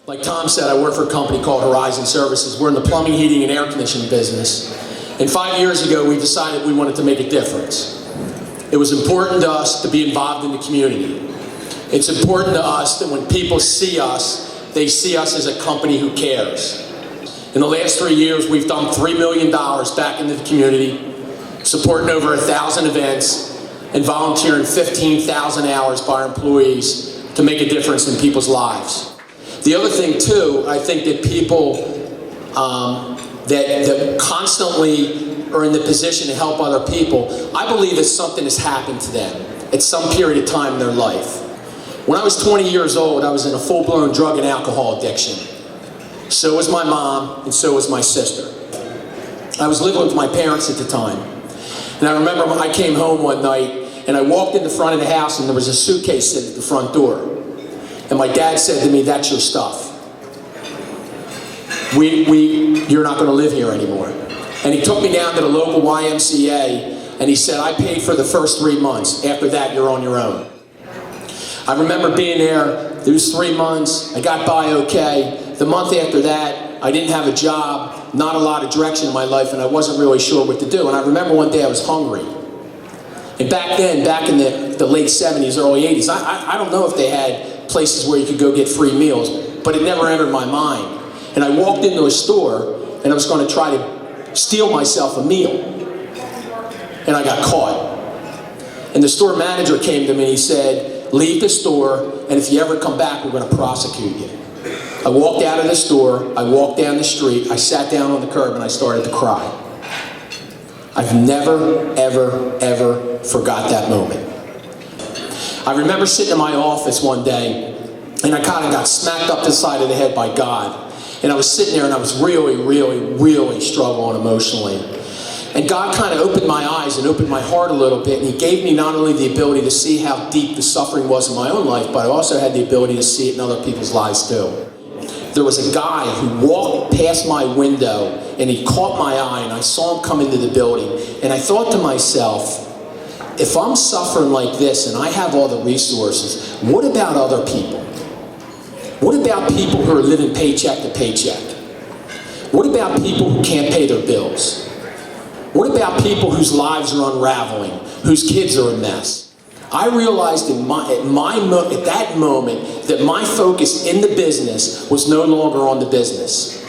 Like Tom said, I work for a company called Horizon Services. We're in the plumbing, heating, and air conditioning business. And 5 years ago, we decided we wanted to make a difference. It was important to us to be involved in the community. It's important to us that when people see us, they see us as a company who cares. In the last 3 years, we've done $3 million back into the community, supporting over 1,000 events, and volunteering 15,000 hours by our employees to make a difference in people's lives. The other thing too, I think that people that constantly are in the position to help other people, I believe that something has happened to them at some period of time in their life. When I was 20 years old, I was in a full-blown drug and alcohol addiction. So was my mom, and so was my sister. I was living with my parents at the time. And I remember I came home one night, and I walked in the front of the house, and there was a suitcase sitting at the front door. And my dad said to me, "That's your stuff. You're not going to live here anymore." And he took me down to the local YMCA, and he said, "I paid for the first 3 months. After that, you're on your own." I remember being there. Those 3 months, I got by okay. The month after that, I didn't have a job, not a lot of direction in my life, and I wasn't really sure what to do. And I remember one day I was hungry. And back then, back in the late 70s, early 80s, I don't know if they had places where you could go get free meals, but it never entered my mind. And I walked into a store, and I was going to try to steal myself a meal. And I got caught. And the store manager came to me and he said, "Leave the store, and if you ever come back, we're going to prosecute you." I walked out of the store, I walked down the street, I sat down on the curb, and I started to cry. I've never, ever, ever forgot that moment. I remember sitting in my office one day, and I kind of got smacked up the side of the head by God. And I was sitting there, and I was really, really, really struggling emotionally. And God kind of opened my eyes and opened my heart a little bit, and He gave me not only the ability to see how deep the suffering was in my own life, but I also had the ability to see it in other people's lives too. There was a guy who walked past my window, and he caught my eye, and I saw him come into the building. And I thought to myself, if I'm suffering like this and I have all the resources, what about other people? What about people who are living paycheck to paycheck? What about people who can't pay their bills? What about people whose lives are unraveling, whose kids are a mess? I realized at that moment that my focus in the business was no longer on the business.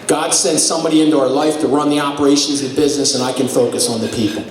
God sent somebody into our life to run the operations of the business, and I can focus on the people.